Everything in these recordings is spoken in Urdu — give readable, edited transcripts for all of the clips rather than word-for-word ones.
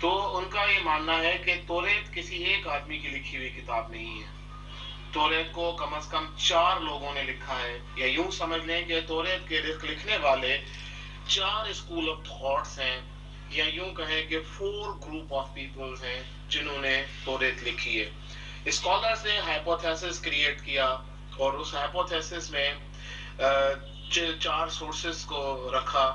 تو ان کا یہ ماننا ہے کہ توریت کسی ایک آدمی کی لکھی ہوئی کتاب نہیں ہے. توریت کو کم از کم 4 لوگوں نے لکھا ہے، یا یوں سمجھ لیں کہ توریت کے لکھنے والے 4 اسکول آف تھاٹس ہیں، یا یوں کہیں کہ 4 گروپ آف پیپلز ہیں جنہوں نے توریت لکھی ہے. اسکالرز نے ہائپوتھیسس کریٹ کیا اور اس ہائپوتھیسس میں 4 سورسز کو رکھا.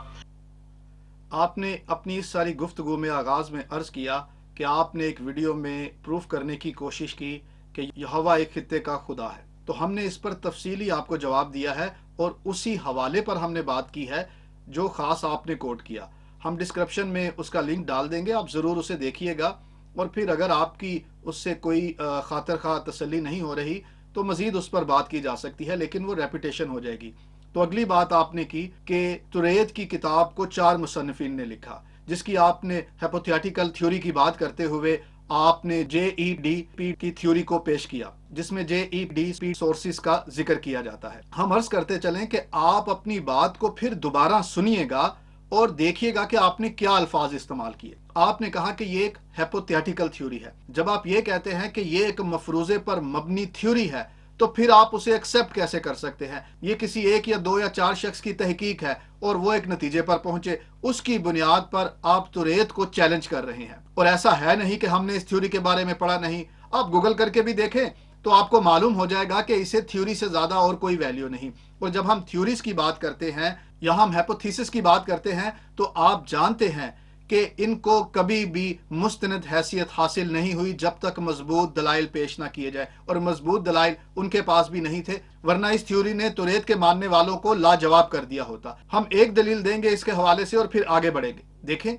آپ نے اپنی اس ساری گفتگو میں آغاز میں عرض کیا کہ آپ نے ایک ویڈیو میں پروف کرنے کی کوشش کی کہ یہوہ ایک خطے کا خدا ہے، تو ہم نے اس پر تفصیلی آپ کو جواب دیا ہے اور اسی حوالے پر ہم نے بات کی ہے جو خاص آپ نے کوٹ کیا. ہم ڈسکرپشن میں اس کا لنک ڈال دیں گے، آپ ضرور اسے دیکھیے گا، اور پھر اگر آپ کی اس سے کوئی خاطر خواہ تسلی نہیں ہو رہی تو مزید اس پر بات کی جا سکتی ہے، لیکن وہ ریپیٹیشن ہو جائے گی. تو اگلی بات آپ نے کی کہ توریت کی کتاب کو 4 مصنفین نے لکھا، جس کی آپ نے ہیپوتھیٹیکل تھیوری کی بات کرتے ہوئے آپ نے جے ای ڈی پی کی تھیوری کو پیش کیا، جس میں جے ای ڈی پی سورسز کا ذکر کیا جاتا ہے. ہم عرض کرتے چلیں کہ آپ اپنی بات کو پھر دوبارہ سنیے گا اور دیکھیے گا کہ آپ نے کیا الفاظ استعمال کیے. آپ نے کہا کہ یہ ایک ہیپوتھیٹیکل تھیوری ہے. جب آپ یہ کہتے ہیں کہ یہ ایک مفروضے پر مبنی تھیوری ہے تو پھر آپ اسے ایکسپٹ کیسے کر سکتے ہیں؟ یہ کسی ایک یا 2 یا 4 شخص کی تحقیق ہے اور وہ ایک نتیجے پر پہنچے، اس کی بنیاد پر آپ توریت کو چیلنج کر رہے ہیں. اور ایسا ہے نہیں کہ ہم نے اس تھیوری کے بارے میں پڑھا نہیں، آپ گوگل کر کے بھی دیکھیں تو آپ کو معلوم ہو جائے گا کہ اسے تھیوری سے زیادہ اور کوئی ویلیو نہیں. اور جب ہم تھیوریز کی بات کرتے ہیں یا ہم ہیپوتھیسس کی بات کرتے ہیں تو آپ جانتے ہیں کہ ان کو کبھی بھی مستند حیثیت حاصل نہیں ہوئی جب تک مضبوط دلائل پیش نہ کیے جائے، اور مضبوط دلائل ان کے پاس بھی نہیں تھے، ورنہ اس تھیوری نے توریت کے ماننے والوں کو لاجواب کر دیا ہوتا. ہم ایک دلیل دیں گے اس کے حوالے سے اور پھر آگے بڑھیں گے. دیکھیں،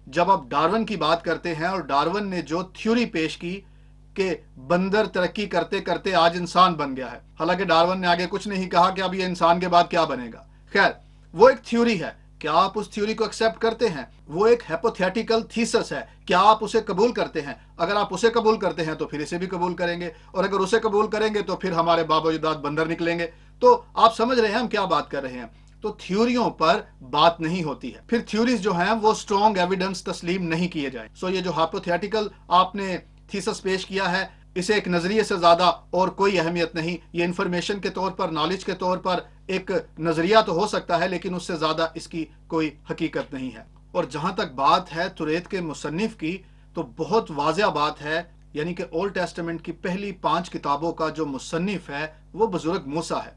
جب آپ ڈارون کی بات کرتے ہیں اور ڈارون نے جو تھیوری پیش کی کہ بندر ترقی کرتے کرتے آج انسان بن گیا ہے، حالانکہ ڈارون نے آگے کچھ نہیں کہا کہ اب یہ انسان کے بعد کیا بنے گا. خیر، وہ ایک تھیوری ہے، کیا آپ اس تھیوری کو ایکسپٹ کرتے ہیں؟ وہ ایک ہیپوتھیٹیکل تھیسس ہے، کیا آپ اسے قبول کرتے ہیں؟ اگر آپ اسے قبول کرتے ہیں تو پھر اسے بھی قبول کریں گے، اور اگر اسے قبول کریں گے تو پھر ہمارے باب و اجداد بندر نکلیں گے. تو آپ سمجھ رہے ہیں ہم کیا بات کر رہے ہیں. تو تھیوریوں پر بات نہیں ہوتی ہے، پھر تھیوریز جو ہیں وہ اسٹرانگ ایویڈنس تسلیم نہیں کیے جائیں. سو یہ جو ہیپوتھیٹیکل آپ نے تھیسس پیش کیا ہے، اسے ایک نظریے سے زیادہ اور کوئی اہمیت نہیں. یہ انفارمیشن کے طور پر، نالج کے طور پر ایک نظریہ تو ہو سکتا ہے، لیکن اس سے زیادہ اس کی کوئی حقیقت نہیں ہے. اور جہاں تک بات ہے توریت کے مصنف کی، تو بہت واضح بات ہے، یعنی کہ اولڈ ٹیسٹمنٹ کی پہلی 5 کتابوں کا جو مصنف ہے وہ بزرگ موسیٰ ہے.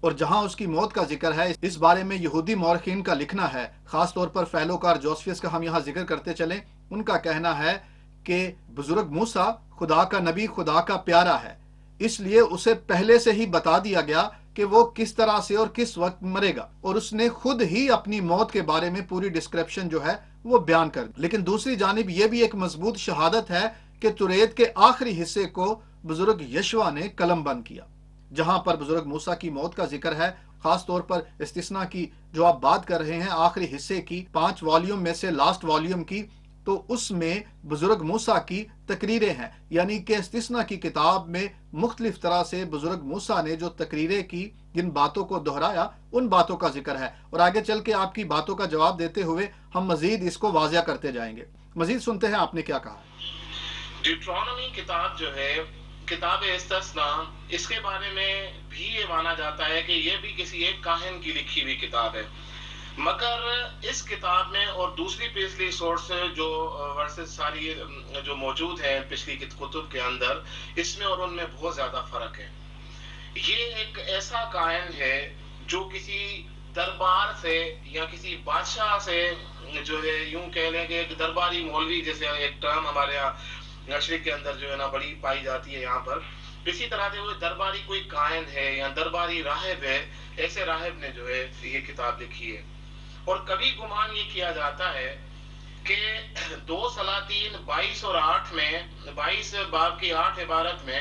اور جہاں اس کی موت کا ذکر ہے، اس بارے میں یہودی مورخین کا لکھنا ہے، خاص طور پر فیلوکار جوسفیس کا ہم یہاں ذکر کرتے چلیں. ان کا کہنا ہے کہ بزرگ موسیٰ خدا کا نبی، خدا کا پیارا ہے، اس لیے اسے پہلے سے ہی بتا دیا گیا کہ وہ کس طرح سے اور کس وقت مرے گا، اور اس نے خود ہی اپنی موت کے بارے میں پوری ڈسکرپشن جو ہے وہ بیان کر دی. لیکن دوسری جانب یہ بھی ایک مضبوط شہادت ہے کہ توریت کے آخری حصے کو بزرگ یشوع نے قلم بند کیا. جہاں پر بزرگ موسیٰ کی موت کا ذکر ہے، خاص طور پر استثناء کی جو آپ بات کر رہے ہیں آخری حصے کی، 5 والیوم میں سے لاسٹ والیوم کی، تو اس میں بزرگ موسیٰ کی تقریریں ہیں. یعنی کہ استثناء کی کتاب میں مختلف طرح سے بزرگ موسیٰ نے جو تقریریں کی، جن باتوں کو دہرایا، ان باتوں کا ذکر ہے. اور آگے چل کے آپ کی باتوں کا جواب دیتے ہوئے ہم مزید اس کو واضح کرتے جائیں گے. مزید سنتے ہیں آپ نے کیا کہا. ڈیوٹرانومی کتاب جو ہے، کتاب استثناء، اس کے بارے میں بھی یہ مانا جاتا ہے کہ یہ بھی کسی ایک کاہن کی لکھی ہوئی کتاب ہے. مگر اس کتاب میں اور دوسری پچھلی سورس جو ورسز ساری جو موجود ہیں پچھلی کتب کے اندر، اس میں اور ان میں بہت زیادہ فرق ہے. یہ ایک ایسا کاہن ہے جو کسی دربار سے یا کسی بادشاہ سے، جو ہے یوں کہہ لیں کہ ایک درباری مولوی، جیسے ایک ٹرم ہمارے یہاں مشرق کے اندر جو ہے نا بڑی پائی جاتی ہے یہاں پر، اسی طرح سے وہ درباری کوئی کاہن ہے یا درباری راہب ہے، ایسے راہب نے جو ہے یہ کتاب لکھی ہے. اور کبھی گمان یہ کیا جاتا ہے کہ 2 سلاطین 22 اور 8 میں، 22 باب کی 8 عبارت میں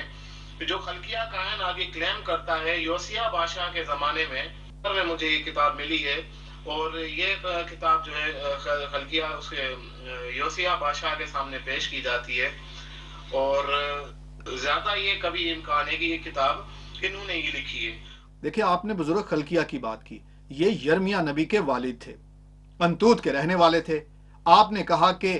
جو خلقیہ کاہن آگے کلیم کرتا ہے یوسیہ بادشاہ کے زمانے میں مجھے یہ کتاب ملی ہے. اور یہ کتاب جو ہے خلقیہ اس کے یوسیہ بادشاہ کے سامنے پیش کی جاتی ہے، اور زیادہ یہ کبھی امکان ہے کہ یہ کتاب انہوں نے ہی لکھی ہے. دیکھیں، آپ نے بزرگ خلقیہ کی بات کی، یہ یرمیہ نبی کے والد تھے، انتوت کے رہنے والے تھے. آپ نے کہا کہ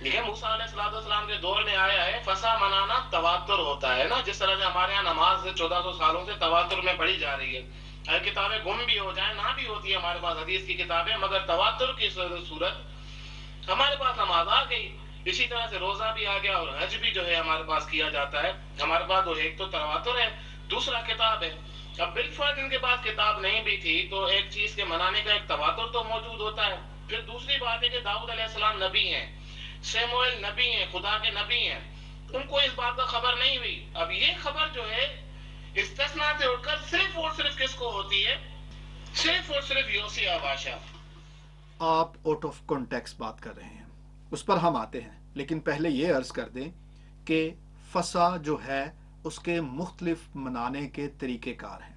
دیکھیں موسیٰ علیہ السلام کے دور میں آیا ہے، فسا منانا تواتر ہوتا ہے نا، جس طرح سے ہمارے یہاں نماز 1400 سالوں سے تواتر میں پڑھی جا رہی ہے. اگر کتابیں گم بھی ہو جائیں، نہ بھی ہوتی ہے ہمارے پاس حدیث کی کتابیں، مگر تواتر کی صورت ہمارے پاس نماز آ گئی. اسی طرح سے روزہ بھی آ گیا، اور حج بھی جو ہے ہمارے پاس کیا جاتا ہے. ہمارے پاس ایک تو تواتر ہے، دوسرا کتاب ہے. اب بالفرض ان کے پاس کتاب نہیں بھی تھی تو ایک چیز کے منانے کا ایک تواتر تو موجود ہوتا ہے. پھر دوسری بات ہے کہ داؤد علیہ السلام نبی ہیں، سیموئیل نبی ہیں، خدا کے نبی ہیں، ان کو اس بات کا خبر نہیں ہوئی. اب یہ خبر جو ہے استثناء سے اٹھ کر صرف اور صرف کس کو ہوتی ہے؟ صرف اور صرف یوسیہ بادشاہ. آپ آؤٹ آف کانٹیکس بات کر رہے ہیں، اس پر ہم آتے ہیں، لیکن پہلے یہ عرض کر دیں کہ فسا جو ہے اس کے مختلف منانے کے طریقہ کار ہیں.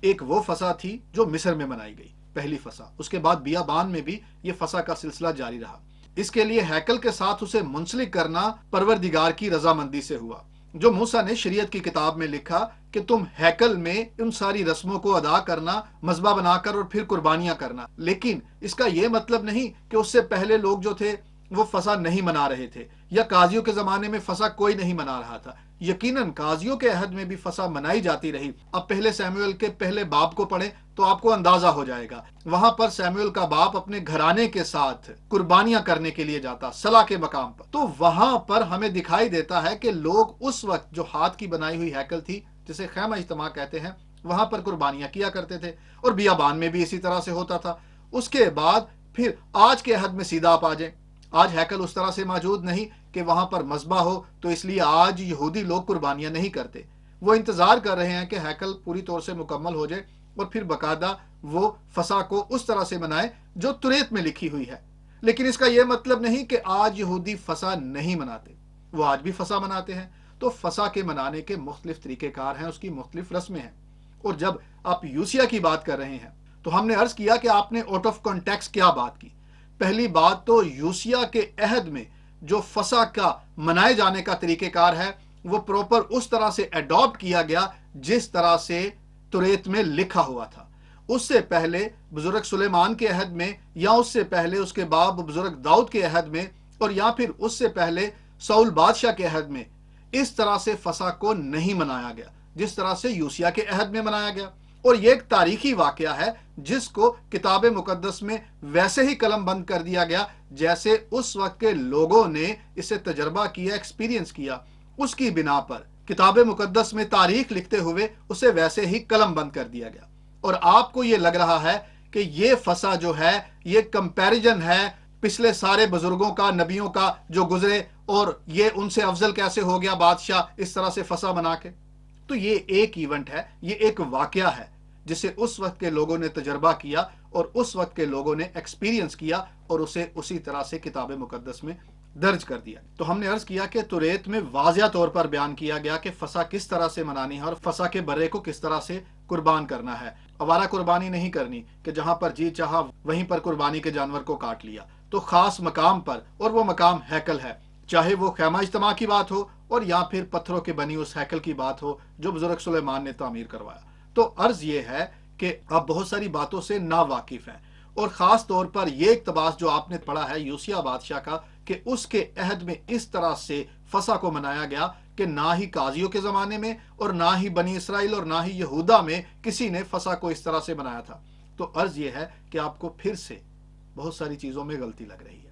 ایک وہ فسا تھی جو مصر میں منائی گئی، پہلی فسا. اس کے بعد بیابان میں بھی یہ فسا کا سلسلہ جاری رہا. اس کے لیے ہیکل کے ساتھ اسے منسلک کرنا پروردگار کی رضامندی سے ہوا. جو موسیٰ نے شریعت کی کتاب میں لکھا کہ تم ہیکل میں ان ساری رسموں کو ادا کرنا، مذبح بنا کر اور پھر قربانیاں کرنا. لیکن اس کا یہ مطلب نہیں کہ اس سے پہلے لوگ جو تھے وہ فسا نہیں منا رہے تھے، یا قاضیوں کے زمانے میں فسا کوئی نہیں منا رہا تھا. یقیناً قاضیوں کے عہد میں بھی فسا منائی جاتی رہی. اب پہلے سیموئیل کے پہلے باب کو پڑھیں تو آپ کو اندازہ ہو جائے گا. وہاں پر سیموئیل کا باپ اپنے گھرانے کے ساتھ قربانیاں کرنے کے لیے جاتا صلاح کے مقام پر. تو وہاں پر ہمیں دکھائی دیتا ہے کہ لوگ اس وقت جو ہاتھ کی بنائی ہوئی ہیکل تھی جسے خیمہ اجتماع کہتے ہیں، وہاں پر قربانیاں کیا کرتے تھے، اور بیابان میں بھی اسی طرح سے ہوتا تھا. اس کے بعد پھر آج کے عہد میں سیدھا آپ آ جائیں. آج ہیکل اس طرح سے موجود نہیں کہ وہاں پر مذبح ہو، تو اس لیے آج یہودی لوگ قربانیاں نہیں کرتے. وہ انتظار کر رہے ہیں کہ ہیکل پوری طور سے مکمل ہو جائے اور پھر باقاعدہ وہ فسح کو اس طرح سے منائے جو توریت میں لکھی ہوئی ہے. لیکن اس کا یہ مطلب نہیں کہ آج یہودی فسح نہیں مناتے، وہ آج بھی فسح مناتے ہیں. تو فسح کے منانے کے مختلف طریقہ کار ہیں، اس کی مختلف رسمیں ہیں. اور جب آپ یوسیہ کی بات کر رہے ہیں تو ہم نے عرض کیا کہ آپ نے آؤٹ آف کانٹیکس کیا بات کی. پہلی بات تو یوسیہ کے عہد میں جو فسح کا منائے جانے کا طریقہ کار ہے وہ پروپر اس طرح سے اڈاپٹ کیا گیا جس طرح سے توریت میں لکھا ہوا تھا. اس سے پہلے بزرگ سلیمان کے عہد میں، یا اس سے پہلے اس کے باپ بزرگ داؤد کے عہد میں، اور یا پھر اس سے پہلے ساؤل بادشاہ کے عہد میں اس طرح سے فسح کو نہیں منایا گیا جس طرح سے یوسیہ کے عہد میں منایا گیا. اور یہ ایک تاریخی واقعہ ہے جس کو کتاب مقدس میں ویسے ہی قلم بند کر دیا گیا جیسے اس وقت کے لوگوں نے اسے تجربہ کیا، ایکسپیرینس کیا. اس کی بنا پر کتاب مقدس میں تاریخ لکھتے ہوئے اسے ویسے ہی قلم بند کر دیا گیا. اور آپ کو یہ لگ رہا ہے کہ یہ فسح جو ہے یہ کمپیریجن ہے پچھلے سارے بزرگوں کا، نبیوں کا جو گزرے، اور یہ ان سے افضل کیسے ہو گیا بادشاہ اس طرح سے فسح بنا کے. تو یہ ایک ایونٹ ہے، یہ ایک واقعہ ہے جسے اس وقت کے لوگوں نے تجربہ کیا اور اس وقت کے لوگوں نے ایکسپیرینس کیا اور اسے اسی طرح سے کتاب مقدس میں درج کر دیا. تو ہم نے عرض کیا کہ توریت میں واضح طور پر بیان کیا گیا کہ فسح کس طرح سے منانی ہے اور فسح کے برے کو کس طرح سے قربان کرنا ہے. آوارہ قربانی نہیں کرنی کہ جہاں پر جی چاہا وہیں پر قربانی کے جانور کو کاٹ لیا. تو خاص مقام پر، اور وہ مقام ہیکل ہے، چاہے وہ خیمہ اجتماع کی بات ہو اور یا پھر پتھروں کے بنی اس ہیکل کی بات ہو جو بزرگ سلیمان نے تعمیر کروایا. تو عرض یہ ہے کہ آپ بہت ساری باتوں سے ناواقف ہیں، اور خاص طور پر یہ اقتباس جو آپ نے پڑھا ہے یوسیہ بادشاہ کا کہ اس کے عہد میں اس طرح سے فسح کو منایا گیا کہ نہ ہی قاضیوں کے زمانے میں اور نہ ہی بنی اسرائیل اور نہ ہی یہودا میں کسی نے فسح کو اس طرح سے منایا تھا. تو عرض یہ ہے کہ آپ کو پھر سے بہت ساری چیزوں میں غلطی لگ رہی ہے.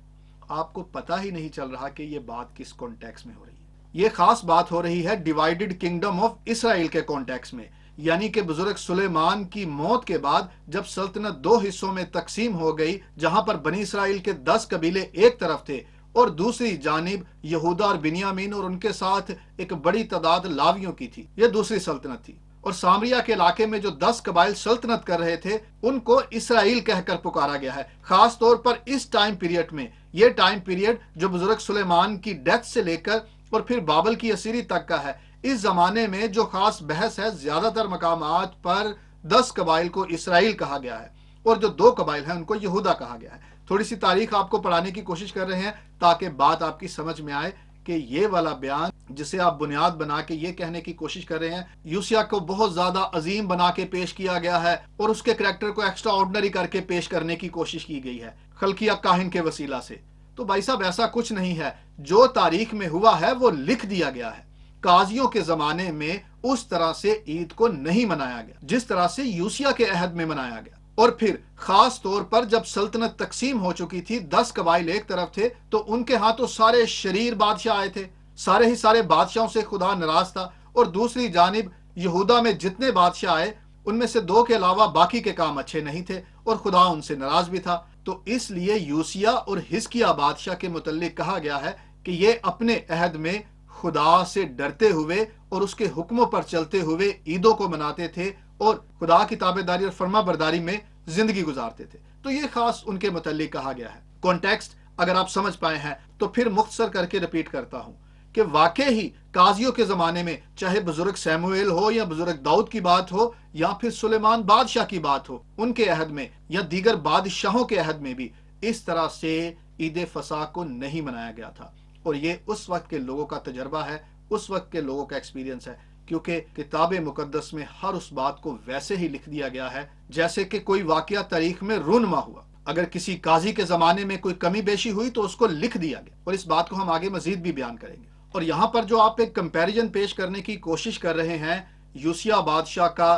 آپ کو پتہ ہی نہیں چل رہا کہ یہ بات کس کانٹیکس میں ہو رہی ہے. یہ خاص بات ہو رہی ہے ڈیوائیڈڈ کنگڈم آف اسرائیل کے کانٹیکس میں، یعنی کہ بزرگ سلیمان کی موت کے بعد جب سلطنت دو حصوں میں تقسیم ہو گئی، جہاں پر بنی اسرائیل کے 10 قبیلے ایک طرف تھے اور دوسری جانب یہودا اور بنیامین اور ان کے ساتھ ایک بڑی تعداد لاویوں کی تھی. یہ دوسری سلطنت تھی. اور سامریا کے علاقے میں جو 10 قبائل سلطنت کر رہے تھے ان کو اسرائیل کہہ کر پکارا گیا ہے. خاص طور پر اس ٹائم پیریڈ میں، یہ ٹائم پیریڈ جو بزرگ سلیمان کی ڈیتھ سے لے کر اور پھر بابل کی اسیری تک کا ہے، اس زمانے میں جو خاص بحث ہے، زیادہ تر مقامات پر 10 قبائل کو اسرائیل کہا گیا ہے اور جو 2 قبائل ہیں ان کو یہودا کہا گیا ہے. تھوڑی سی تاریخ آپ کو پڑھانے کی کوشش کر رہے ہیں تاکہ بات آپ کی سمجھ میں آئے کہ یہ والا بیان جسے آپ بنیاد بنا کے یہ کہنے کی کوشش کر رہے ہیں یوسیہ کو بہت زیادہ عظیم بنا کے پیش کیا گیا ہے اور اس کے کریکٹر کو ایکسٹرا آرڈنری کر کے پیش کرنے کی کوشش کی گئی ہے خلقیہ کاہن کے وسیلہ سے. تو بھائی صاحب ایسا کچھ نہیں ہے، جو تاریخ میں ہوا ہے وہ لکھ دیا گیا ہے۔ قاضیوں کے زمانے میں اس طرح سے عید کو نہیں منایا گیا جس طرح سے یوسیہ کے عہد میں منایا گیا۔ اور پھر خاص طور پر جب سلطنت تقسیم ہو چکی تھی، 10 قبائل ایک طرف تھے تو ان کے ہاں تو سارے شریر بادشاہ آئے تھے، سارے ہی سارے بادشاہوں سے خدا ناراض تھا، اور دوسری جانب یہودا میں جتنے بادشاہ آئے ان میں سے 2 کے علاوہ باقی کے کام اچھے نہیں تھے اور خدا ان سے ناراض بھی تھا۔ تو اس لیے یوسیہ اور حزقیہ بادشاہ کے متعلق کہا گیا ہے کہ یہ اپنے عہد میں خدا سے ڈرتے ہوئے اور اس کے حکموں پر چلتے ہوئے عیدوں کو مناتے تھے اور خدا کی تابعداری اور فرما برداری میں زندگی گزارتے تھے۔ تو یہ خاص ان کے متعلق کہا گیا ہے۔ کانٹیکسٹ اگر آپ سمجھ پائے ہیں تو پھر مختصر کر کے ریپیٹ کرتا ہوں کہ واقع ہی قاضیوں کے زمانے میں چاہے بزرگ سیموئیل ہو یا بزرگ داؤد کی بات ہو یا پھر سلیمان بادشاہ کی بات ہو، ان کے عہد میں یا دیگر بادشاہوں کے عہد میں بھی اس طرح سے عید فصح کو نہیں منایا گیا تھا۔ اور یہ اس وقت کے لوگوں کا تجربہ ہے، اس وقت کے لوگوں کا ایکسپیرینس ہے، کیونکہ کتاب مقدس میں ہر اس بات کو ویسے ہی لکھ دیا گیا ہے جیسے کہ کوئی واقعہ تاریخ میں رونما ہوا۔ اگر کسی قاضی کے زمانے میں کوئی کمی بیشی ہوئی تو اس کو لکھ دیا گیا، اور اس بات کو ہم آگے مزید بھی بیان کریں گے۔ اور یہاں پر جو آپ ایک کمپیریزن پیش کرنے کی کوشش کر رہے ہیں یوسیہ بادشاہ کا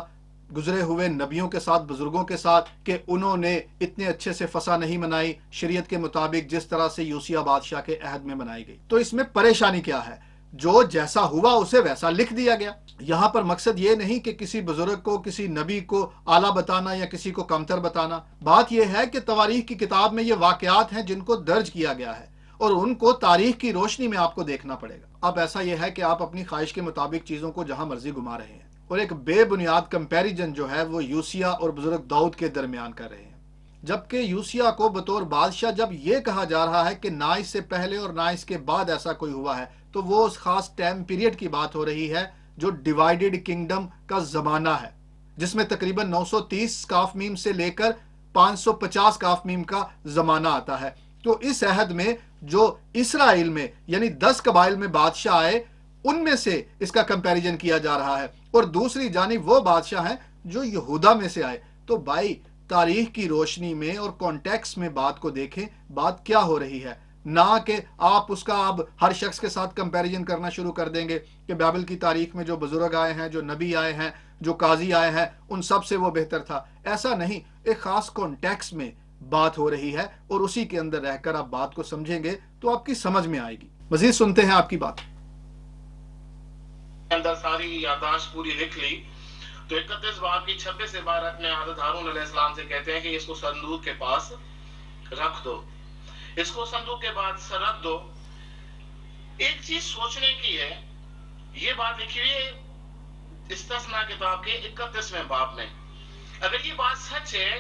گزرے ہوئے نبیوں کے ساتھ، بزرگوں کے ساتھ، کہ انہوں نے اتنے اچھے سے فصح نہیں منائی شریعت کے مطابق جس طرح سے یوسیہ بادشاہ کے عہد میں منائی گئی، تو اس میں پریشانی کیا ہے؟ جو جیسا ہوا اسے ویسا لکھ دیا گیا۔ یہاں پر مقصد یہ نہیں کہ کسی بزرگ کو، کسی نبی کو اعلیٰ بتانا یا کسی کو کمتر بتانا، بات یہ ہے کہ تواریخ کی کتاب میں یہ واقعات ہیں جن کو درج کیا گیا ہے اور ان کو تاریخ کی روشنی میں آپ کو دیکھنا پڑے گا۔ اب ایسا یہ ہے کہ آپ اپنی خواہش کے مطابق چیزوں کو جہاں مرضی گھما رہے ہیں اور ایک بے بنیاد کمپیریزن جو ہے وہ یوسیہ اور بزرگ داؤد کے درمیان کر رہے ہیں، جبکہ یوسیہ کو بطور بادشاہ جب یہ کہا جا رہا ہے کہ نہ اس سے پہلے اور نہ اس کے بعد ایسا کوئی ہوا ہے، تو وہ اس خاص ٹائم پیریڈ کی بات ہو رہی ہے جو ڈیوائیڈڈ کنگڈم کا زمانہ ہے، جس میں تقریباً 930 کاف میم سے لے کر 550 کاف میم کا زمانہ آتا ہے۔ تو اس عہد میں جو اسرائیل میں یعنی 10 قبائل میں بادشاہ آئے، ان میں سے اس کا کمپیریزن کیا جا رہا ہے، اور دوسری جانب وہ بادشاہ ہیں جو یہودا میں سے آئے۔ تو بھائی تاریخ کی روشنی میں اور کانٹیکس میں بات کو دیکھیں، بات کیا ہو رہی ہے، نہ کہ آپ اس کا اب ہر شخص کے ساتھ کمپیریزن کرنا شروع کر دیں گے کہ بائبل کی تاریخ میں جو بزرگ آئے ہیں، جو نبی آئے ہیں، جو قاضی آئے ہیں، ان سب سے وہ بہتر تھا۔ ایسا نہیں، ایک خاص کانٹیکس میں بات ہو رہی ہے اور اسی کے اندر رہ کر آپ بات کو سمجھیں گے تو آپ کی سمجھ میں آئے گی۔ مزید سنتے ہیں آپ کی بات۔ اندر ساری یادداشت پوری لکھ لی تو 31 باب کی 26 عبارت میں حضرت ہارون علیہ السلام سے کہتے ہیں کہ اس کو صندوق کے پاس رکھ دو، اس کو صندوق کے پاس رکھ دو۔ ایک چیز سوچنے کی ہے، یہ بات لکھی ہوئی ہے استثنا کتاب کے 31ویں باب میں۔ اگر یہ بات سچ ہے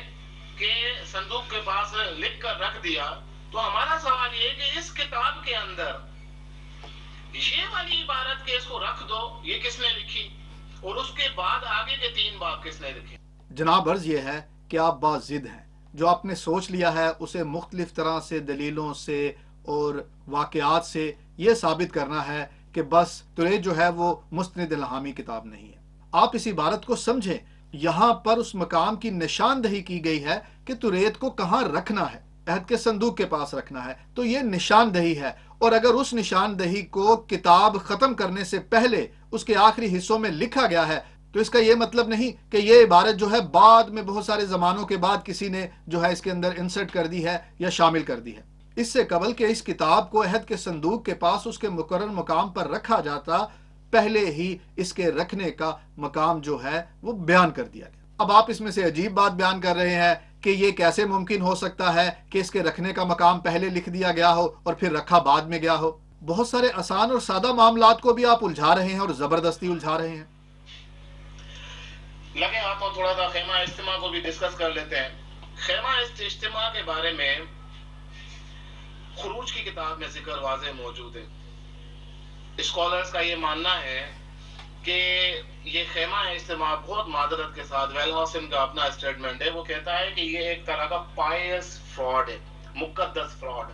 کہ صندوق کے پاس لکھ کر رکھ دیا، تو ہمارا سوال یہ ہے کہ اس کتاب کے اندر یہ والی عبارت کہ اس کو رکھ دو، یہ کس نے لکھی، اور اس کے بعد آگے کے 3 باب کس نے لکھے؟ جناب عرض یہ ہے کہ آپ باضد ہیں، جو آپ نے سوچ لیا ہے اسے مختلف طرح سے دلیلوں سے اور واقعات سے یہ ثابت کرنا ہے کہ بس توریت جو ہے وہ مستند الہامی کتاب نہیں ہے۔ آپ اس عبارت کو سمجھیں، یہاں پر اس مقام کی نشاندہی کی گئی ہے کہ توریت کو کہاں رکھنا ہے، عہد کے صندوق کے پاس رکھنا ہے، تو یہ نشاندہی ہے۔ اور اگر اس نشاندہی کو کتاب ختم کرنے سے پہلے اس کے آخری حصوں میں لکھا گیا ہے تو اس کا یہ مطلب نہیں کہ یہ عبارت جو ہے بعد میں بہت سارے زمانوں کے بعد کسی نے جو ہے اس کے اندر انسرٹ کر دی ہے یا شامل کر دی ہے۔ اس سے قبل کہ اس کتاب کو عہد کے صندوق کے پاس اس کے مقرر مقام پر رکھا جاتا، پہلے ہی اس کے رکھنے کا مقام جو ہے وہ بیان کر دیا گیا۔ اب آپ اس میں سے عجیب بات بیان کر رہے ہیں کہ یہ کیسے ممکن ہو سکتا ہے کہ اس کے رکھنے کا مقام پہلے لکھ دیا گیا ہو اور پھر رکھا بعد میں گیا ہو۔ بہت سارے آسان اور سادہ معاملات کو بھی آپ الجھا رہے ہیں اور زبردستی الجھا رہے ہیں۔ لگے ہاتھوں تھوڑا سا خیمہ اجتماع کو بھی ڈسکس کر لیتے ہیں۔ خیمہ اجتماع کے بارے میں خروج کی کتاب میں ذکر واضح موجود ہے۔ اسکالرز کا یہ ماننا ہے کہ یہ خیمہ اجتماع بہت معذرت کے ساتھ، ویل ہاسن کا اپنا اسٹیٹمنٹ ہے، وہ کہتا ہے کہ یہ ایک طرح کا پائس فراڈ ہے، مقدس فراڈ۔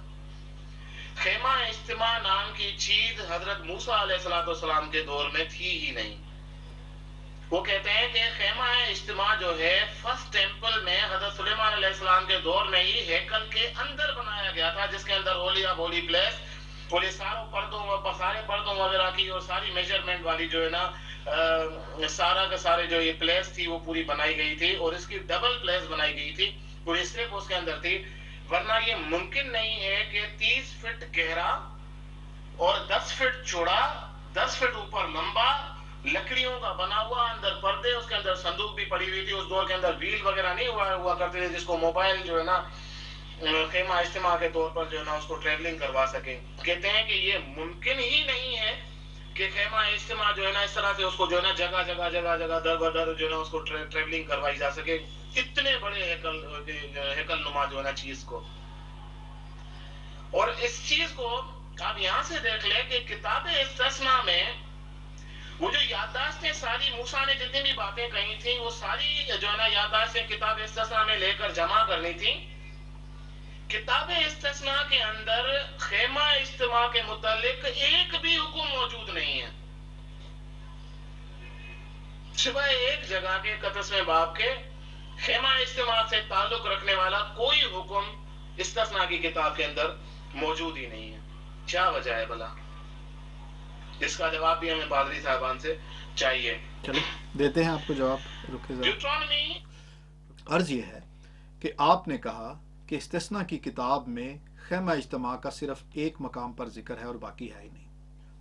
خیمہ اجتماع نام کی چیز حضرت موسیٰ علیہ السلام کے دور میں تھی ہی نہیں۔ وہ کہتے ہیں کہ خیمہ اجتماع جو ہے فرسٹ ٹیمپل میں حضرت سلیمان علیہ السلام کے دور میں ہی ہیکل کے اندر بنایا گیا تھا، جس کے اندر ہولی آف ہولی پلیس اور یہ سارے پردوں وغیرہ کی اور ساری میجرمنٹ والی جو ہے نا سارا کا سارے جو یہ پلیس تھی وہ پوری بنائی گئی تھی، اور اس کی ڈبل پلیس بنائی گئی تھی اور یہ صرف اس کے اندر تھی. ورنہ یہ ممکن نہیں ہے کہ 30 فٹ گہرا اور 10 فٹ چوڑا 10 فٹ اوپر لمبا لکڑیوں کا بنا ہوا، اندر پردے، اس کے اندر صندوق بھی پڑی ہوئی تھی. اس دور کے اندر ویل وغیرہ نہیں ہوا کرتے تھے جس کو موبائل جو ہے نا خیمہ اجتماع کے طور پر جو ہے نا اس کو ٹریولنگ کروا سکیں. کہتے ہیں کہ یہ ممکن ہی نہیں ہے کہ خیمہ اجتماع جو ہے نا اس طرح سے اس کو جو ہے نا جگہ در بدر جو ہے نا اس کو ٹریولنگ کروائی جا سکے، اتنے بڑے ہیکل نما جو ہے نا چیز کو. اور اس چیز کو آپ یہاں سے دیکھ لیں کہ کتاب استثناء میں وہ جو یادداشتیں ساری موسیٰ نے جتنی بھی باتیں کہی تھیں وہ ساری جو ہے نا یادداشتیں کتاب استثناء میں لے کر جمع کرنی تھی. کتاب استثناء کے اندر خیمہ اجتماع کے متعلق ایک بھی حکم موجود نہیں ہے، سوائے ایک جگہ کے 31ویں باب کے. خیمہ اجتماع سے تعلق رکھنے والا کوئی حکم استثناء کی کتاب کے اندر موجود ہی نہیں ہے. کیا وجہ ہے بھلا؟ اس کا جواب بھی ہمیں پادری صاحبان سے چاہیے. چلو دیتے ہیں آپ کو جواب. رکے ذرا. ڈیوٹرانومی عرض یہ ہے کہ آپ نے کہا کہ استثناء کی کتاب میں خیمہ اجتماع کا صرف ایک مقام پر ذکر ہے اور باقی ہے ہی نہیں،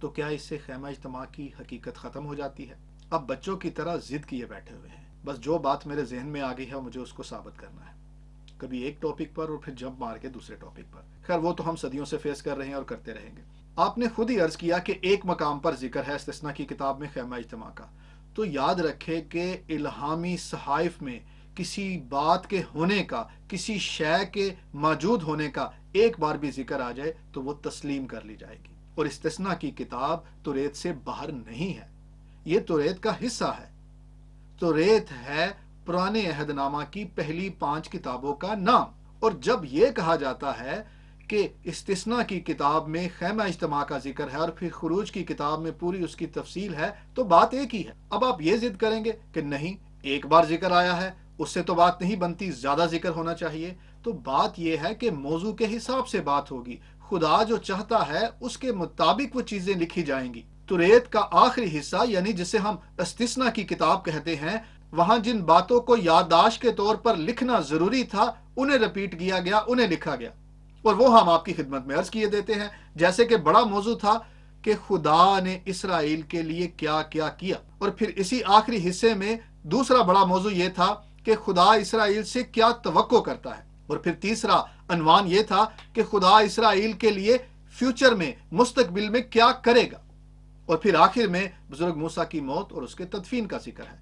تو کیا اس سے خیمہ اجتماع کی حقیقت ختم ہو جاتی ہے؟ اب بچوں کی طرح ضد کیے بیٹھے ہوئے ہیں، بس جو بات میرے ذہن میں آ گئی ہے مجھے اس کو ثابت کرنا ہے، کبھی ایک ٹاپک پر اور پھر جمپ مار کے دوسرے ٹاپک پر. خیر وہ تو ہم صدیوں سے فیس کر رہے ہیں اور کرتے رہیں گے. آپ نے خود ہی عرض کیا کہ ایک مقام پر ذکر ہے استثناء کی کتاب میں خیمہ اجتماع کا، تو یاد رکھے کہ الہامی صحائف میں کسی بات کے ہونے کا، کسی شے کے موجود ہونے کا ایک بار بھی ذکر آ جائے تو وہ تسلیم کر لی جائے گی. اور استثناء کی کتاب توریت سے باہر نہیں ہے، یہ توریت کا حصہ ہے. توریت ہے پرانے عہد نامہ کی پہلی 5 کتابوں کا نام. اور جب یہ کہا جاتا ہے کہ استثناء کی کتاب میں خیمہ اجتماع کا ذکر ہے اور پھر خروج کی کتاب میں پوری اس کی تفصیل ہے تو بات ایک ہی ہے. اب آپ یہ ضد کریں گے کہ نہیں ایک بار ذکر آیا ہے اس سے تو بات نہیں بنتی، زیادہ ذکر ہونا چاہیے. تو بات یہ ہے کہ موضوع کے حساب سے بات ہوگی، خدا جو چاہتا ہے اس کے مطابق وہ چیزیں لکھی جائیں گی. توریت کا آخری حصہ یعنی جسے ہم استثناء کی کتاب کہتے ہیں، وہاں جن باتوں کو یادداشت کے طور پر لکھنا ضروری تھا انہیں رپیٹ کیا گیا، انہیں لکھا گیا، اور وہ ہم آپ کی خدمت میں عرض کیے دیتے ہیں. جیسے کہ بڑا موضوع تھا کہ خدا نے اسرائیل کے لیے کیا کیا کیا، اور پھر اسی آخری حصے میں دوسرا بڑا موضوع یہ تھا کہ خدا اسرائیل سے کیا توقع کرتا ہے، اور پھر تیسرا عنوان یہ تھا کہ خدا اسرائیل کے لیے فیوچر میں، مستقبل میں کیا کرے گا، اور پھر آخر میں بزرگ موسیٰ کی موت اور اس کے تدفین کا ذکر ہے.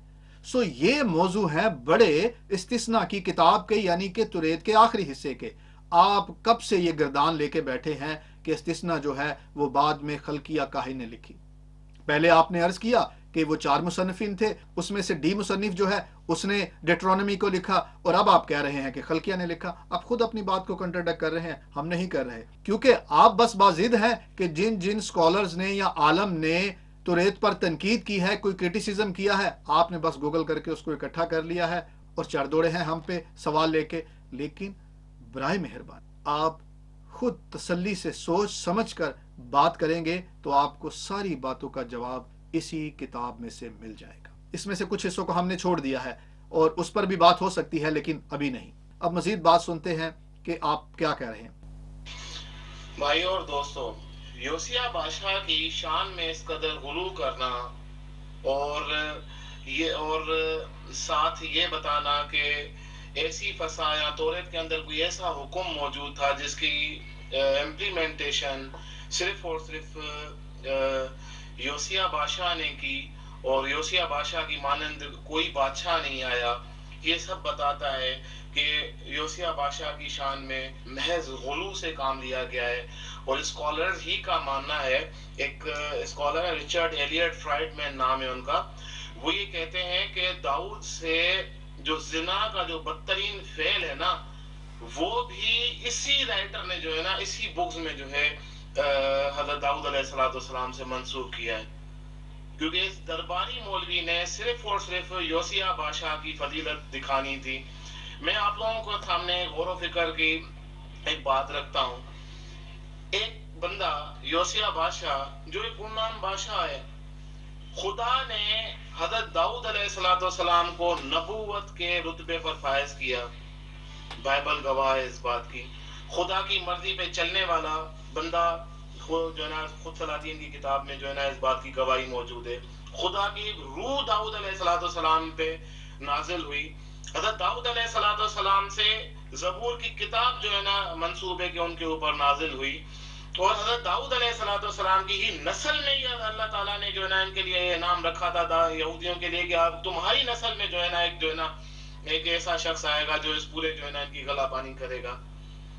سو یہ موضوع ہیں بڑے استثناء کی کتاب کے یعنی کہ توریت کے آخری حصے کے. آپ کب سے یہ گردان لے کے بیٹھے ہیں کہ استثناء جو ہے وہ بعد میں خلقیہ کاہن نے لکھی؟ پہلے آپ نے عرض کیا کہ وہ 4 مصنفین تھے، اس میں سے ڈی مصنف جو ہے اس نے ڈیٹرونومی کو لکھا، اور اب آپ کہہ رہے ہیں کہ خلقیہ نے لکھا. آپ خود اپنی بات کو کنٹرڈکٹ کر رہے ہیں، ہم نہیں کر رہے، کیونکہ آپ بس بازد ہیں کہ جن سکولرز نے یا عالم نے توریت پر تنقید کی ہے، کوئی کرٹیسزم کیا ہے، آپ نے بس گوگل کر کے اس کو اکٹھا کر لیا ہے اور چڑھ دوڑے ہیں ہم پہ سوال لے کے. لیکن برائے مہربان آپ خود تسلی سے سوچ سمجھ کر بات کریں گے تو آپ کو ساری باتوں کا جواب اسی کتاب میں سے مل جائے گا. اس میں سے کچھ حصوں کو ہم نے چھوڑ دیا ہے اور اس پر بھی بات ہو سکتی ہے لیکن ابھی نہیں. اب مزید بات سنتے ہیں کہ آپ کیا کہہ رہے ہیں. بھائی اور دوستو، یوسیہ بادشاہ کی شان میں اس قدر غلو کرنا اور ساتھ یہ بتانا کہ ایسی فسا یا توریت کے اندر کوئی ایسا حکم موجود تھا جس کی امپلیمنٹیشن صرف اور صرف یوسیہ بادشاہ نے کی اور یوسیہ بادشاہ کی مانند کوئی بادشاہ نہیں آیا، یہ سب بتاتا ہے کہ یوسیہ بادشاہ کی شان میں محض غلو سے کام لیا گیا ہے. اور اسکالرز ہی کا ماننا ہے، ایک اسکالر ہے رچرڈ ایلیٹ فرائڈ مین نام ہے ان کا، وہ یہ کہتے ہیں کہ داؤد سے جو زنا کا جو بدترین فعل ہے نا وہ بھی اسی رائٹر نے جو ہے نا اسی بکس میں جو ہے حضرت داؤد علیہ السلام سے منسوخ کیا ہے، کیونکہ اس درباری مولوی نے صرف اور صرف یوسیہ بادشاہ کی فضیلت دکھانی تھی. میں آپ لوگوں کو سامنے غور و فکر کی ایک بات رکھتا ہوں. ایک بندہ یوسیہ بادشاہ جو ایک گمنام بادشاہ ہے، خدا نے حضرت داؤد علیہ السلام کو نبوت کے رتبے پر فائز کیا. بائبل گواہ ہے اس بات کی. خدا کی مرضی پہ چلنے والا بندہ جو ہے نا، خود سلاطین کی کتاب میں جو ہے نا اس بات کی گواہی موجود ہے. خدا کی روح داؤد علیہ السلام پہ نازل ہوئی. حضرت داؤد علیہ السلام سے زبور کی کتاب جو ہے نا منسوب ہے کہ ان کے اوپر نازل ہوئی. اور حضرت داؤد علیہ السلام کی ہی نسل میں ہی اللہ تعالیٰ نے جو ہے نا ان کے لیے انعام رکھا تھا یہودیوں کے لیے کہ آپ تمہاری نسل میں جو ہے نا ایک ایسا شخص آئے گا جو اس پورے جو ہے نا ان کی غلہ بانی کرے گا.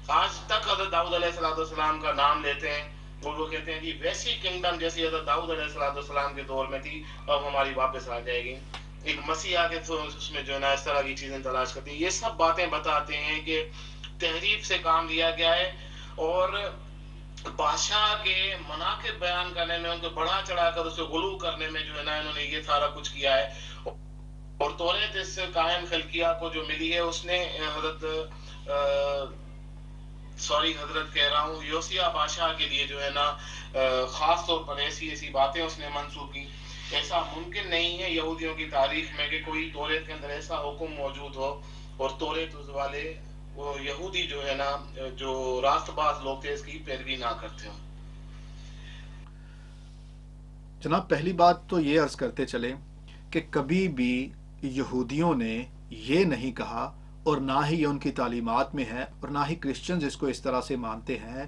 آج تک حضرت داؤد علیہ السلام کا نام لیتے ہیں اور وہ کہتے ہیں کہ ویسی کنگڈم جیسی حضرت داؤد علیہ السلام کے دور میں تھی اب ہماری واپس آ جائے گی. ایک مسیح آ کے اس میں جو ہے نا اس طرح کی چیزیں تلاش کرتی ہیں. یہ سب باتیں بتاتے ہیں کہ تحریف سے کام لیا گیا ہے اور بادشاہ کے مناقب بیان کرنے میں، ان کو بڑھا چڑھا کر اسے غلو کرنے میں جو ہے نا انہوں نے یہ سارا کچھ کیا ہے. اور توریت اس قائم خلقیہ کو جو ملی ہے اس نے حضرت کہہ رہا ہوں یوسیہ بادشاہ کے لیے جو ہے نا خاص طور پر ایسی باتیں اس نے منسوخ کی. ایسا ممکن نہیں ہے یہودیوں کی تاریخ میں کہ کوئی توریت کے اندر ایسا حکم موجود ہو اور توریت والے وہ یہودی جو ہے نا جو راست باز لوگ تھے اس کی پیروی نہ کرتے ہوں. جناب پہلی بات تو یہ عرض کرتے چلیں کہ کبھی بھی یہودیوں نے یہ نہیں کہا اور نہ ہی یہ ان کی تعلیمات میں ہے اور نہ ہی کرسچنز اس کو اس طرح سے مانتے ہیں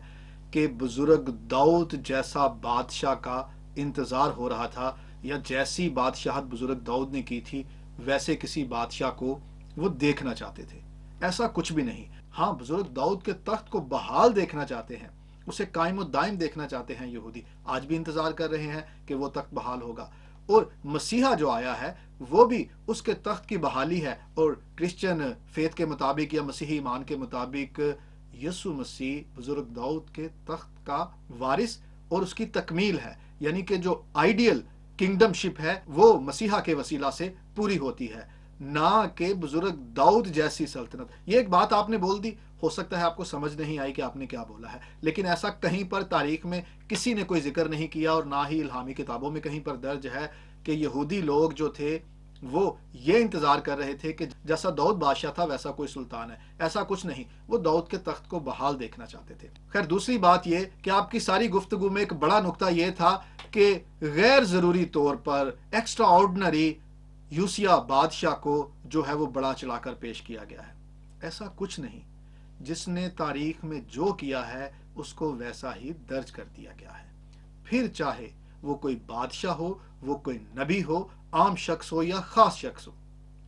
کہ بزرگ داؤد جیسا بادشاہ کا انتظار ہو رہا تھا یا جیسی بادشاہت بزرگ داؤد نے کی تھی ویسے کسی بادشاہ کو وہ دیکھنا چاہتے تھے. ایسا کچھ بھی نہیں. ہاں بزرگ داؤد کے تخت کو بحال دیکھنا چاہتے ہیں، اسے قائم و دائم دیکھنا چاہتے ہیں. یہودی آج بھی انتظار کر رہے ہیں کہ وہ تخت بحال ہوگا اور مسیحا جو آیا ہے وہ بھی اس کے تخت کی بحالی ہے. اور کرسچن فیتھ کے مطابق یا مسیحی ایمان کے مطابق یسوع مسیح بزرگ داؤد کے تخت کا وارث اور اس کی تکمیل ہے. یعنی کہ جو آئیڈیل کنگڈم شپ ہے وہ مسیحا کے وسیلہ سے پوری ہوتی ہے، نہ کہ بزرگ داؤد جیسی سلطنت. یہ ایک بات آپ نے بول دی، ہو سکتا ہے آپ کو سمجھ نہیں آئی کہ آپ نے کیا بولا ہے، لیکن ایسا کہیں پر تاریخ میں کسی نے کوئی ذکر نہیں کیا اور نہ ہی الہامی کتابوں میں کہیں پر درج ہے کہ یہودی لوگ جو تھے وہ یہ انتظار کر رہے تھے کہ جیسا داؤد بادشاہ تھا ویسا کوئی سلطان ہے. ایسا کچھ نہیں. وہ داؤد کے تخت کو بحال دیکھنا چاہتے تھے. خیر دوسری بات یہ کہ آپ کی ساری گفتگو میں ایک بڑا نقطہ یہ تھا کہ غیر ضروری طور پر ایکسٹرا آرڈنری یوسیہ بادشاہ کو جو ہے وہ بڑا چلا کر پیش کیا گیا ہے. ایسا کچھ نہیں. جس نے تاریخ میں جو کیا ہے اس کو ویسا ہی درج کر دیا گیا ہے. پھر چاہے وہ کوئی بادشاہ ہو، وہ کوئی نبی ہو، عام شخص ہو یا خاص شخص ہو،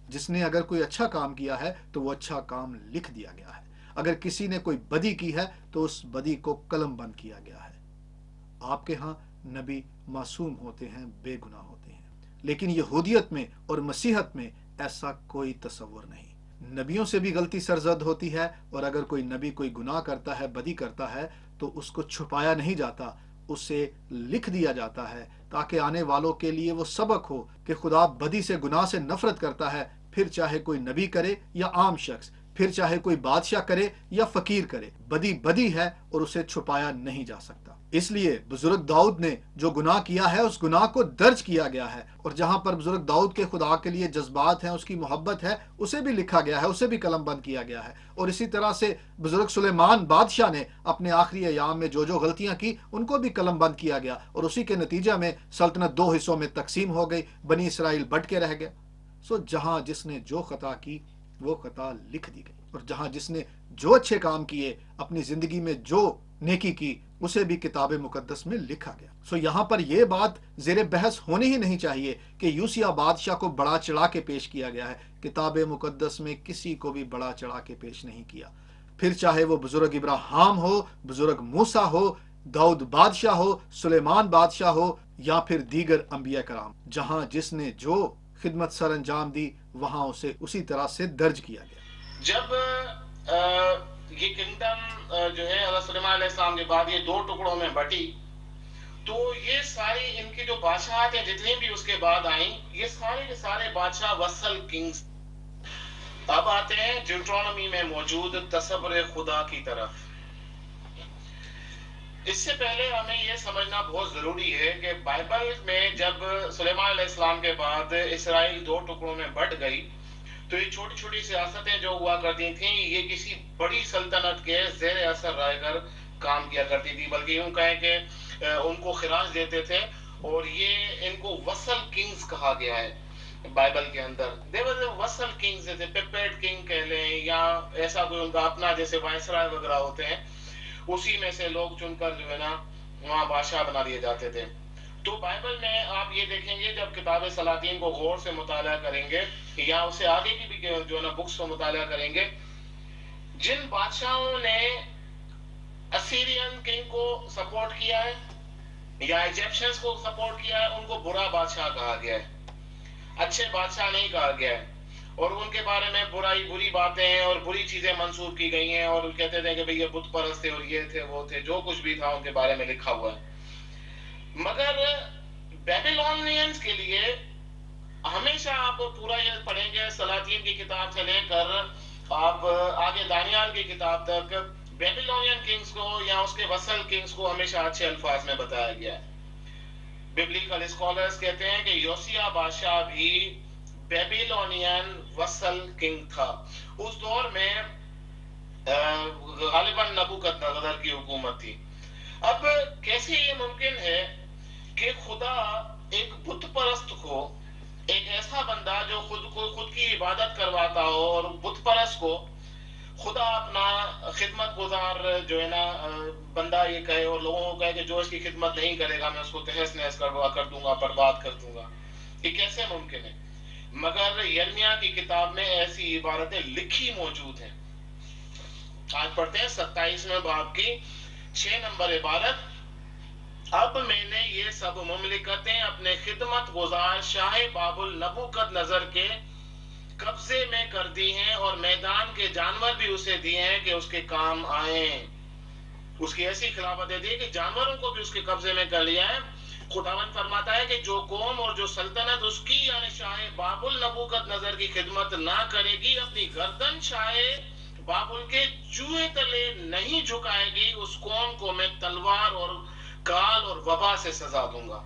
جس نے اگر کوئی اچھا کام کیا ہے تو وہ اچھا کام لکھ دیا گیا ہے. اگر کسی نے کوئی بدی کی ہے تو اس بدی کو قلم بند کیا گیا ہے. آپ کے ہاں نبی معصوم ہوتے ہیں، بے گناہ ہوتے ہیں، لیکن یہودیت میں اور مسیحت میں ایسا کوئی تصور نہیں. نبیوں سے بھی غلطی سرزد ہوتی ہے اور اگر کوئی نبی کوئی گناہ کرتا ہے، بدی کرتا ہے تو اس کو چھپایا نہیں جاتا، اسے لکھ دیا جاتا ہے تاکہ آنے والوں کے لیے وہ سبق ہو کہ خدا بدی سے، گناہ سے نفرت کرتا ہے. پھر چاہے کوئی نبی کرے یا عام شخص، پھر چاہے کوئی بادشاہ کرے یا فقیر کرے، بدی بدی ہے اور اسے چھپایا نہیں جا سکتا. اس لیے بزرگ داؤد نے جو گناہ کیا ہے اس گناہ کو درج کیا گیا ہے، اور جہاں پر بزرگ داؤد کے خدا کے لیے جذبات ہیں، اس کی محبت ہے، اسے بھی لکھا گیا ہے، اسے بھی قلم بند کیا گیا ہے. اور اسی طرح سے بزرگ سلیمان بادشاہ نے اپنے آخری ایام میں جو غلطیاں کی ان کو بھی قلم بند کیا گیا، اور اسی کے نتیجہ میں سلطنت دو حصوں میں تقسیم ہو گئی، بنی اسرائیل بٹ کے رہ گیا. جہاں جس نے جو خطا کی وہ خطا لکھ دی گئی، اور جہاں جس نے جو اچھے کام کیے، اپنی زندگی میں جو نیکی کی، اسے بھی کتاب مقدس میں لکھا گیا. یہاں پر یہ بات زیر بحث ہونی ہی نہیں چاہیے کہ یوسیہ بادشاہ کو بڑا چڑھا کے پیش کیا گیا ہے. کتاب مقدس میں کسی کو بھی بڑا چڑھا کے پیش نہیں کیا. پھر چاہے وہ بزرگ ابراہیم ہو، بزرگ موسیٰ ہو، داؤد بادشاہ ہو، سلیمان بادشاہ ہو، یا پھر دیگر انبیاء کرام، جہاں جس نے جو خدمت سر انجام دی وہاں اسے اسی طرح سے درج کیا گیا. جب یہ کنگڈم جو ہے حضرت سلیمان علیہ السلام کے بعد یہ دو ٹکڑوں میں بٹی، تو یہ ساری ان کی جو بادشاہت ہیں جتنی بھی اس کے بعد آئیں، یہ سارے کے سارے بادشاہ وسل کنگز. اب آتے ہیں ڈیوٹرانومی میں موجود تصور خدا کی طرف۔ اس سے پہلے ہمیں یہ سمجھنا بہت ضروری ہے کہ بائبل میں جب سلیمان علیہ السلام کے بعد اسرائیل دو ٹکڑوں میں بٹ گئی تو یہ چھوٹی چھوٹی سیاستیں جو ہوا کرتی تھیں یہ کسی بڑی سلطنت کے زیر اثر رہ کر کام کیا کرتی تھی، بلکہ یوں کہیں کہ ان کو خراج دیتے تھے، اور یہ ان کو وسل کنگز کہا گیا ہے بائبل کے اندر۔ دیور وسل کنگز جیسے پیپیٹ کنگ کہہ لیں یا ایسا کوئی ان کا اپنا جیسے وائسرائے وغیرہ ہوتے ہیں، اسی میں سے لوگ چن کر جو ہے نا وہاں بادشاہ بنا دیے جاتے تھے۔ تو بائبل میں آپ یہ دیکھیں گے جب کتاب سلاطین کو غور سے مطالعہ کریں گے یا اسے آگے کی بھی جو ہے نا بکس کو مطالعہ کریں گے، جن بادشاہوں نے اسیرین کنگ کو سپورٹ کیا ہے یا ایجپشنز کو سپورٹ کیا ہے ان کو برا بادشاہ کہا گیا ہے، اچھے بادشاہ نہیں کہا گیا ہے، اور ان کے بارے میں بری باتیں ہیں اور بری چیزیں منسوب کی گئی ہیں، اور کہتے تھے کہ بھئی یہ بت پرست تھے اور یہ تھے وہ تھے، جو کچھ بھی تھا ان کے بارے میں لکھا ہوا ہے۔ مگر بیبیلونینز کے لیے ہمیشہ آپ پورا یہ پڑھیں گے سلاطین کی کتاب سے لے کر آپ آگے دانیال کی کتاب تک، بیبیلونین کنگز کو یا اس کے وسل کنگز کو ہمیشہ اچھے الفاظ میں بتایا گیا ہے۔ ببلیکل اسکالرز کہتے ہیں کہ یوسیہ بادشاہ بھی بیبیلونین وسل کنگ تھا۔ اس دور میں غالباً نبوکدنضر کی حکومت تھی۔ اب کیسے یہ ممکن ہے کہ خدا ایک بت پرست کو، ایک ایسا بندہ جو خود کی عبادت کرواتا ہو اور بت پرست کو خدا اپنا خدمت گزار جو ہے نا بندہ یہ کہے اور لوگوں کو کہے کہ جو اس کی خدمت نہیں کرے گا میں اس کو تہس نہس کر دوں گا، برباد کر دوں گا، یہ کیسے ممکن ہے؟ مگر یرمیہ کی کتاب میں ایسی عبارتیں لکھی موجود ہیں۔ آج پڑھتے ہیں 27ویں باب کی 6 نمبر عبارت۔ اب میں نے یہ سب مملکتیں اپنے خدمت گزار شاہ بابل نبوکدنضر کے قبضے میں کر دی ہیں اور میدان کے جانور بھی اسے دیے ہیں کہ اس کے کام آئیں۔ اس کی ایسی خلافت دے دی کہ جانوروں کو بھی اس کے قبضے میں کر لیا ہے۔ خداوند فرماتا ہے کہ جو قوم اور جو سلطنت اس کی یعنی شاہ بابل نبوکدنضر کی خدمت نہ کرے گی، اپنی گردن شاہ بابل کے جوئے تلے نہیں جھکائے گی، اس قوم کو میں تلوار اور کال اور وبا سے سزا دوں گا۔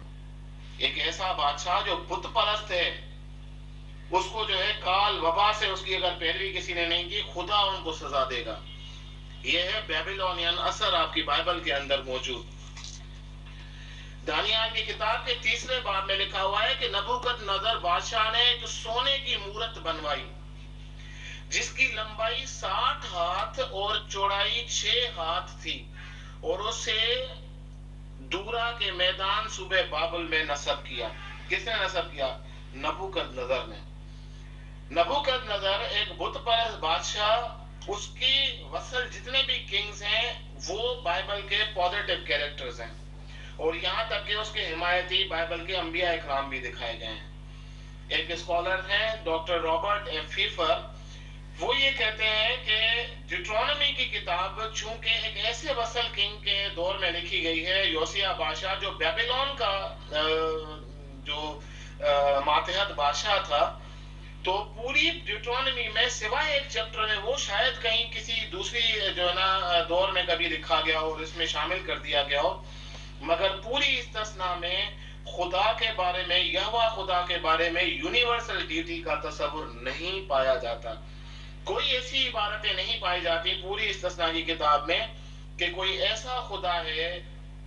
ایک ایسا بادشاہ جو بت پرست ہے، اس کو جو ہے کال وبا سے اس کی اگر پیروی کسی نے نہیں کی خدا ان کو سزا دے گا۔ یہ ہے بیبیلونین اثر آپ کی بائبل کے اندر موجود۔ دانیال کی کتاب کے 3 باب میں لکھا ہوا ہے کہ نبوکدنضر بادشاہ نے ایک سونے کی مورت بنوائی جس کی لمبائی 60 ہاتھ اور چوڑائی 6 ہاتھ تھی، اور اسے دورا کے میدان صوبے بابل میں نصب کیا۔ کس نے نصب کیا؟ نبوکدنضر نے۔ نبوکدنضر ایک بت پرست بادشاہ، اس کی وسل جتنے بھی کنگز ہیں وہ بائبل کے پازیٹیو کیریکٹرز ہیں، اور یہاں تک کہ اس کے حمایتی بائبل کے انبیاء اکرام بھی دکھائے گئے ہیں۔ ایک اسکالر ہیں ڈاکٹر رابرٹ ایف فیفر، وہ یہ کہتے ہیں کہ ڈیوٹرانومی کی کتاب چونکہ ایک ایسے وسل کنگ کے دور میں لکھی گئی ہے، یوسیہ بادشاہ جو بیبیلون کا جو ماتحت بادشاہ تھا، تو پوری ڈیوٹرانومی میں سوائے ایک چیپٹر میں وہ شاید کہیں کسی دوسری جو ہے نا دور میں کبھی لکھا گیا ہو اور اس میں شامل کر دیا گیا ہو، مگر پوری استثناء میں خدا کے بارے میں، یہوہ خدا کے بارے میں یونیورسل ڈیوٹی کا تصور نہیں پایا جاتا۔ کوئی ایسی عبارتیں نہیں پائی جاتی پوری استثناء کی کتاب میں کہ کوئی ایسا خدا ہے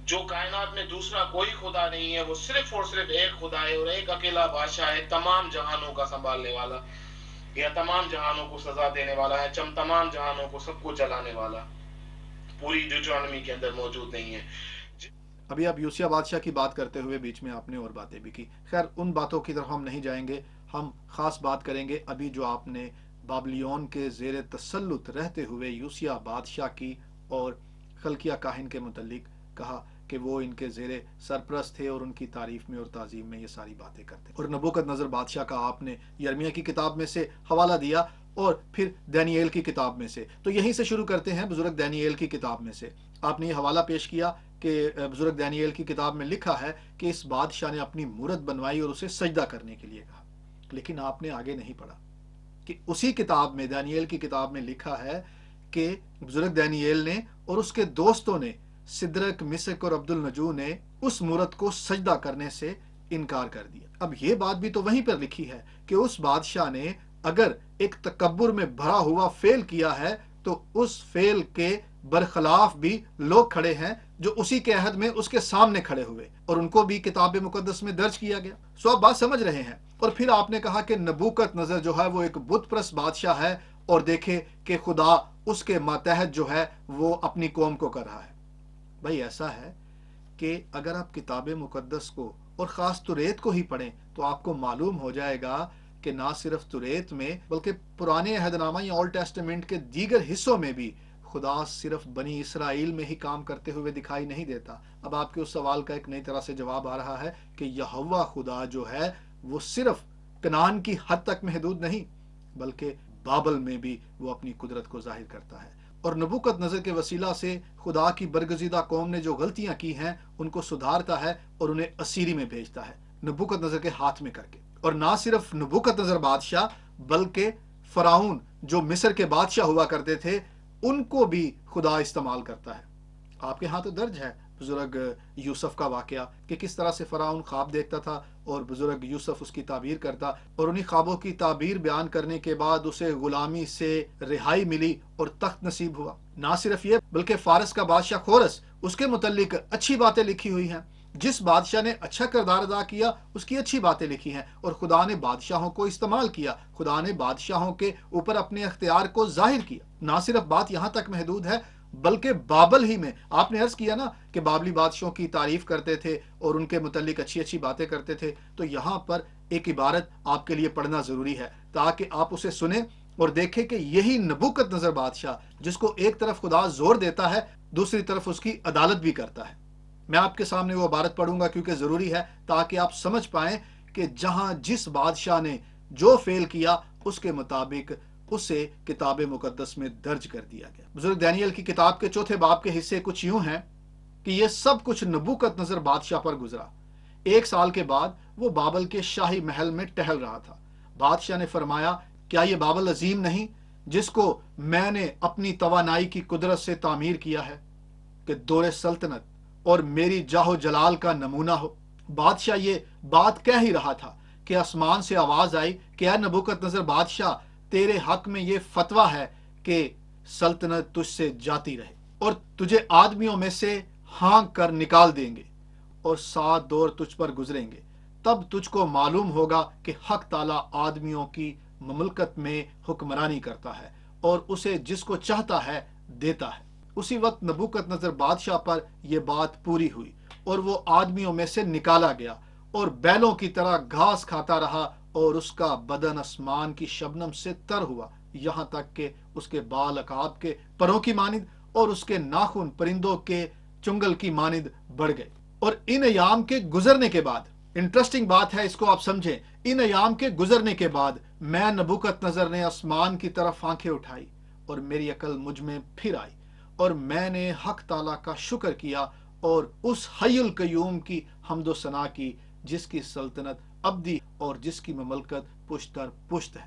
جو کائنات میں دوسرا کوئی خدا نہیں ہے، وہ صرف اور صرف ایک خدا ہے اور ایک اکیلا بادشاہ ہے، تمام جہانوں کا سنبھالنے والا یا تمام جہانوں کو سزا دینے والا ہے، تمام جہانوں کو سب کو چلانے والا، پوری ڈیوٹرانومی کے اندر موجود نہیں ہے۔ ابھی آپ یوسیہ بادشاہ کی بات کرتے ہوئے بیچ میں آپ نے اور باتیں بھی کی، خیر ان باتوں کی طرف ہم نہیں جائیں گے، ہم خاص بات کریں گے ابھی جو آپ نے بابلیون کے زیر تسلط رہتے ہوئے یوسیہ بادشاہ کی اور خلقیہ کاہن کے متعلق کہا کہ وہ ان کے زیر سرپرست تھے اور ان کی تعریف میں اور تعظیم میں یہ ساری باتیں کرتے، اور نبوکدنضر بادشاہ کا آپ نے یرمیہ کی کتاب میں سے حوالہ دیا اور پھر دانییل کی کتاب میں سے، تو یہیں سے شروع کرتے ہیں بزرگ دانییل کی کتاب میں سے۔ آپ نے یہ حوالہ پیش کیا کہ بزرگ دانییل کی کتاب میں لکھا ہے کہ اس بادشاہ نے اپنی مورت بنوائی اور اسے سجدہ کرنے کے لیے کہا، لیکن آپ نے آگے نہیں پڑھا۔ کہ اسی کتاب میں دانییل کی کتاب میں لکھا ہے کہ بزرگ دانییل نے اور اس کے دوستوں نے سدرک مسک اور عبد النجو نے اس مورت کو سجدہ کرنے سے انکار کر دیا۔ اب یہ بات بھی تو وہیں پر لکھی ہے کہ اس بادشاہ نے اگر ایک تکبر میں بھرا ہوا فعل کیا ہے تو اس فعل کے برخلاف بھی لوگ کھڑے ہیں جو اسی کے عہد میں اس کے سامنے کھڑے ہوئے اور ان کو بھی کتاب مقدس میں درج کیا گیا۔ سو آپ بات سمجھ رہے ہیں۔ اور پھر آپ نے کہا کہ نبوکت نظر جو ہے وہ ایک بت پرست بادشاہ ہے اور دیکھے کہ خدا اس کے ماتحت جو ہے وہ اپنی قوم کو کر رہا ہے۔ بھائی ایسا ہے کہ اگر آپ کتاب مقدس کو اور خاص توریت کو ہی پڑھیں تو آپ کو معلوم ہو جائے گا کہ نہ صرف توریت میں بلکہ پرانے عہد نامہ یا اولڈ ٹیسٹمنٹ کے دیگر حصوں میں بھی خدا صرف بنی اسرائیل میں ہی کام کرتے ہوئے دکھائی نہیں دیتا۔ اب آپ کے اس سوال کا ایک نئی طرح سے جواب آ رہا ہے کہ یہوہ خدا جو ہے وہ صرف کنعان کی حد تک محدود نہیں بلکہ بابل میں بھی وہ اپنی قدرت کو ظاہر کرتا ہے، اور نبوکت نظر کے وسیلہ سے خدا کی برگزیدہ قوم نے جو غلطیاں کی ہیں ان کو سدھارتا ہے اور انہیں اسیری میں بھیجتا ہے نبوکت نظر کے ہاتھ میں کر کے۔ اور نہ صرف نبوکت نظر بادشاہ بلکہ فرعون جو مصر کے بادشاہ ہوا کرتے تھے ان کو بھی خدا استعمال کرتا ہے۔ آپ کے ہاں تو درج ہے بزرگ یوسف کا واقعہ کہ کس طرح سے فرعون خواب دیکھتا تھا اور بزرگ یوسف اس کی تعبیر کرتا، اور انہی خوابوں کی تعبیر بیان کرنے کے بعد اسے غلامی سے رہائی ملی اور تخت نصیب ہوا۔ نہ صرف یہ بلکہ فارس کا بادشاہ خورس، اس کے متعلق اچھی باتیں لکھی ہوئی ہیں۔ جس بادشاہ نے اچھا کردار ادا کیا اس کی اچھی باتیں لکھی ہیں، اور خدا نے بادشاہوں کو استعمال کیا، خدا نے بادشاہوں کے اوپر اپنے اختیار کو ظاہر کیا۔ نہ صرف بات یہاں تک محدود ہے بلکہ بابل ہی میں آپ نے عرض کیا نا کہ بابلی بادشاہوں کی تعریف کرتے تھے اور ان کے متعلق اچھی اچھی باتیں کرتے تھے، تو یہاں پر ایک عبارت آپ کے لیے پڑھنا ضروری ہے تاکہ آپ اسے سنیں اور دیکھیں کہ یہی نبوکت نظر بادشاہ جس کو ایک طرف خدا زور دیتا ہے دوسری طرف اس کی عدالت بھی کرتا ہے۔ میں آپ کے سامنے وہ عبارت پڑھوں گا کیونکہ ضروری ہے تاکہ آپ سمجھ پائیں کہ جہاں جس بادشاہ نے جو فعل کیا اس کے مطابق اسے کتاب مقدس میں درج کر دیا گیا۔ بزرگ دانیل کی کتاب کے 4 باب کے حصے کچھ یوں ہیں کہ یہ سب کچھ نبوکت نظر بادشاہ پر گزرا۔ 1 سال کے بعد وہ بابل کے شاہی محل میں ٹہل رہا تھا۔ بادشاہ نے فرمایا، کیا یہ بابل عظیم نہیں جس کو میں نے اپنی توانائی کی قدرت سے تعمیر کیا ہے کہ دور سلطنت اور میری جاہ و جلال کا نمونہ ہو؟ بادشاہ یہ بات کہہ ہی رہا تھا کہ آسمان سے آواز آئی کہ اے نبوکت نظر بادشاہ، تیرے حق میں یہ فتویٰ ہے کہ سلطنت تجھ سے جاتی رہے اور تجھے آدمیوں میں سے ہانک کر نکال دیں گے اور 7 دور تجھ پر گزریں گے، تب تجھ کو معلوم ہوگا کہ حق تعالیٰ آدمیوں کی مملکت میں حکمرانی کرتا ہے اور اسے جس کو چاہتا ہے دیتا ہے۔ اسی وقت نبوکت نظر بادشاہ پر یہ بات پوری ہوئی اور وہ آدمیوں میں سے نکالا گیا اور بیلوں کی طرح گھاس کھاتا رہا، اور اس کا بدن آسمان کی شبنم سے تر ہوا، یہاں تک کہ اس کے بال عقاب کے پروں کی مانند اور اس کے ناخن پرندوں کے چنگل کی مانند بڑھ گئے۔ اور ان ایام کے گزرنے کے بعد، انٹرسٹنگ بات ہے، اس کو آپ سمجھیں، ان ایام کے گزرنے کے بعد میں نبوکت نظر نے آسمان کی طرف آنکھیں اٹھائی اور میری عقل مجھ میں پھر آئی، اور میں نے حق تعالیٰ کا شکر کیا اور اس حی القیوم کی حمد و ثنا کی جس کی سلطنت ابدی اور جس کی مملکت پشت در پشت ہے۔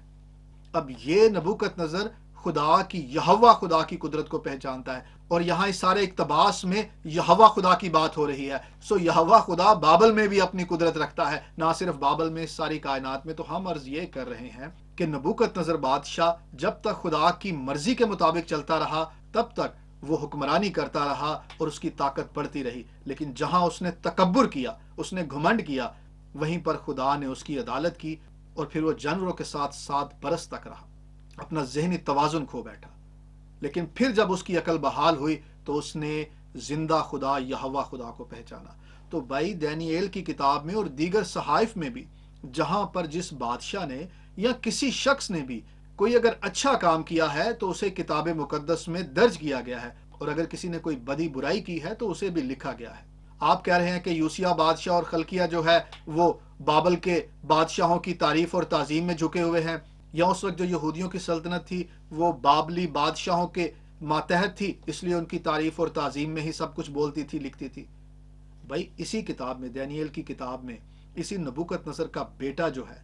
اب یہ نبوکت نظر خدا کی یہوہ خدا کی قدرت کو پہچانتا ہے، اور یہاں اس سارے اقتباس میں یہوہ خدا کی بات ہو رہی ہے۔ سو یہوہ خدا بابل میں بھی اپنی قدرت رکھتا ہے، نہ صرف بابل میں، ساری کائنات میں۔ تو ہم عرض یہ کر رہے ہیں کہ نبوکت نظر بادشاہ جب تک خدا کی مرضی کے مطابق چلتا رہا تب تک وہ حکمرانی کرتا رہا اور اس کی طاقت بڑھتی رہی، لیکن جہاں اس نے تکبر کیا، اس نے گھمنڈ کیا، وہیں پر خدا نے اس کی عدالت کی، اور پھر وہ جانوروں کے ساتھ 7 برس تک رہا، اپنا ذہنی توازن کھو بیٹھا۔ لیکن پھر جب اس کی عقل بحال ہوئی تو اس نے زندہ خدا یہوہ خدا کو پہچانا۔ تو بھائی دانییل کی کتاب میں اور دیگر صحائف میں بھی جہاں پر جس بادشاہ نے یا کسی شخص نے بھی کوئی اگر اچھا کام کیا ہے تو اسے کتاب مقدس میں درج کیا گیا ہے، اور اگر کسی نے کوئی بدی برائی کی ہے تو اسے بھی لکھا گیا ہے۔ آپ کہہ رہے ہیں کہ یوسیہ بادشاہ اور خلقیہ جو ہے وہ بابل کے بادشاہوں کی تعریف اور تعظیم میں جھکے ہوئے ہیں، یا اس وقت جو یہودیوں کی سلطنت تھی وہ بابلی بادشاہوں کے ماتحت تھی، اس لیے ان کی تعریف اور تعظیم میں ہی سب کچھ بولتی تھی، لکھتی تھی؟ بھائی اسی کتاب میں، دانییل کی کتاب میں، اسی نبوکت نصر کا بیٹا جو ہے